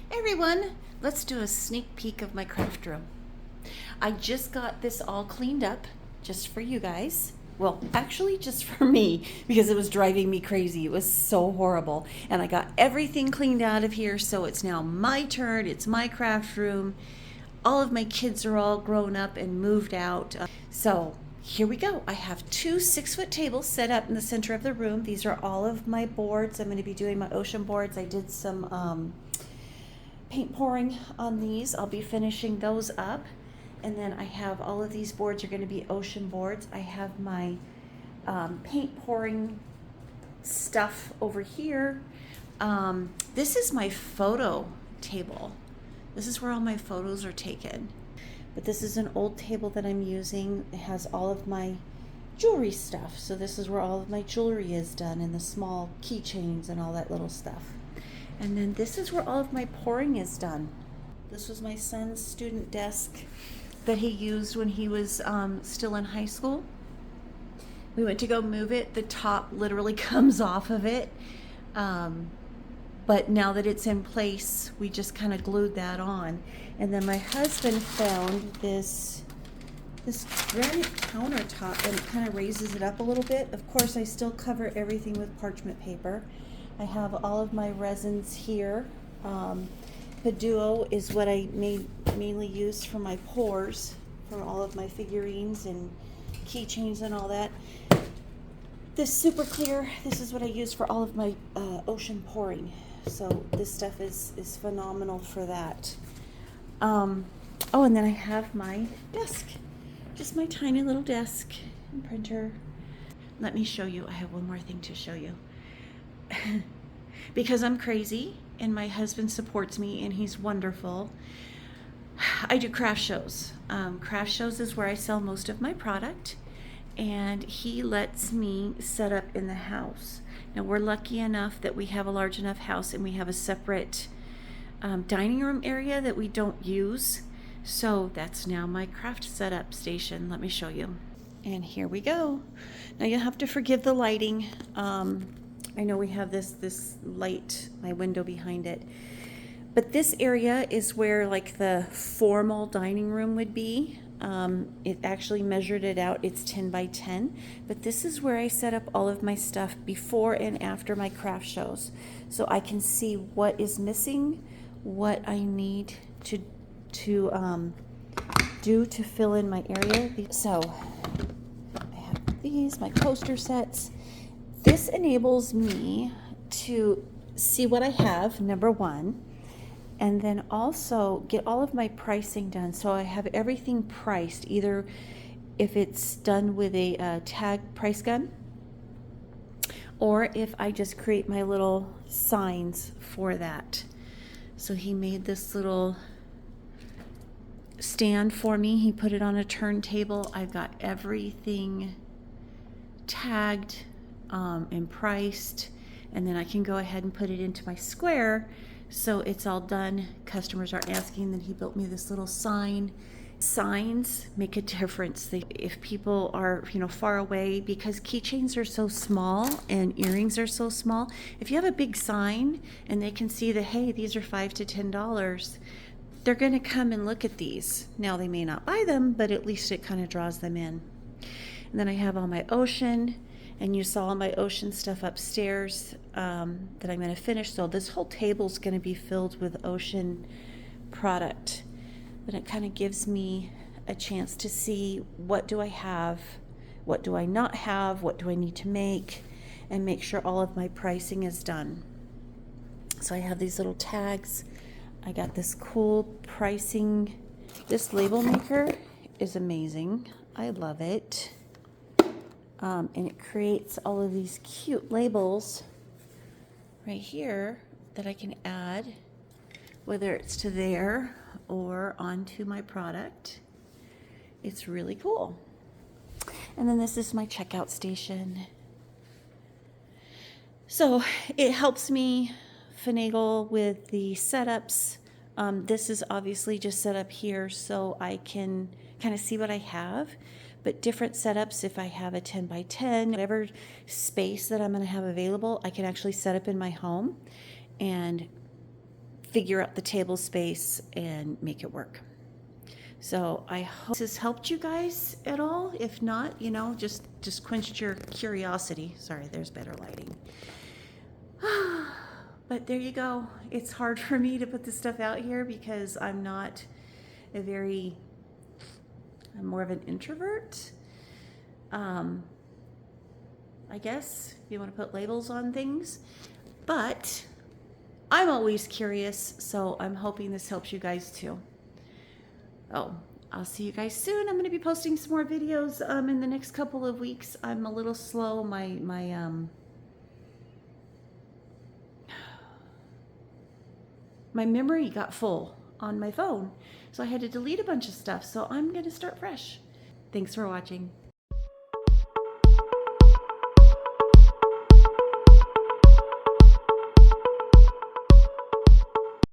Hey everyone, let's do a sneak peek of my craft room. I just got this all cleaned up just for you guys. Well, actually just for me because it was driving me crazy. It was so horrible. And I got everything cleaned out of here, so it's now my turn. It's my craft room. All of my kids are all grown up and moved out. So here we go. I have two 6-foot tables set up in the center of the room. These are all of my boards. I'm going to be doing my ocean boards. I did some paint pouring on these. I'll be finishing those up. And then I have all of these boards are going to be ocean boards. I have my paint pouring stuff over here. This is my photo table. This is where all my photos are taken. But this is an old table that I'm using. It has all of my jewelry stuff. So this is where all of my jewelry is done, and the small keychains and all that little stuff. And then this is where all of my pouring is done. This was my son's student desk that he used when he was still in high school. We went to go move it. The top literally comes off of it. But now that it's in place, we just kind of glued that on. And then my husband found this granite countertop, and it kind of raises it up a little bit. Of course, I still cover everything with parchment paper. I have all of my resins here. The Duo is what I mainly use for my pours, for all of my figurines and keychains and all that. This super clear, this is what I use for all of my ocean pouring. So this stuff is phenomenal for that. Oh, and then I have my desk, just my tiny little desk and printer. Let me show you. I have one more thing to show you. Because I'm crazy and my husband supports me and he's wonderful, I do craft shows. Craft shows is where I sell most of my product, and he lets me set up in the house. Now we're lucky enough that we have a large enough house and we have a separate dining room area that we don't use. So that's now my craft setup station. Let me show you. And here we go. Now you'll have to forgive the lighting. I know we have this light, my window behind it. But this area is where like the formal dining room would be. It actually measured it out. It's 10 by 10. But this is where I set up all of my stuff before and after my craft shows. So I can see what is missing, what I need to do to fill in my area. So I have these, my poster sets. This enables me to see what I have, number one, and then also get all of my pricing done. So I have everything priced, either if it's done with a tag price gun, or if I just create my little signs for that. So he made this little stand for me. He put it on a turntable. I've got everything tagged and priced, and then I can go ahead and put it into my square so it's all done. Customers aren't asking. Then he built me this little sign. Signs make a difference. If people are far away, because keychains are so small and earrings are so small, if you have a big sign and they can see that, hey, these are $5 to $10, they're going to come and look at these. Now they may not buy them, but at least it kind of draws them in. And then I have all my ocean. And you saw my ocean stuff upstairs that I'm going to finish. So this whole table is going to be filled with ocean product. But it kind of gives me a chance to see, what do I have, what do I not have, what do I need to make, and make sure all of my pricing is done. So I have these little tags. I got this cool pricing. This label maker is amazing. I love it. And it creates all of these cute labels right here that I can add, whether it's to there or onto my product. It's really cool. And then this is my checkout station. So it helps me finagle with the setups. This is obviously just set up here so I can kind of see what I have. But different setups, if I have a 10 by 10, whatever space that I'm going to have available, I can actually set up in my home and figure out the table space and make it work. So I hope this has helped you guys at all. If not, you know, just quenched your curiosity. Sorry, there's better lighting. But there you go. It's hard for me to put this stuff out here because I'm not I'm more of an introvert. I guess if you want to put labels on things, but I'm always curious, so I'm hoping this helps you guys too. Oh, I'll see you guys soon. I'm going to be posting some more videos in the next couple of weeks. I'm a little slow. My memory got full on my phone, so I had to delete a bunch of stuff. So I'm going to start fresh. Thanks for watching.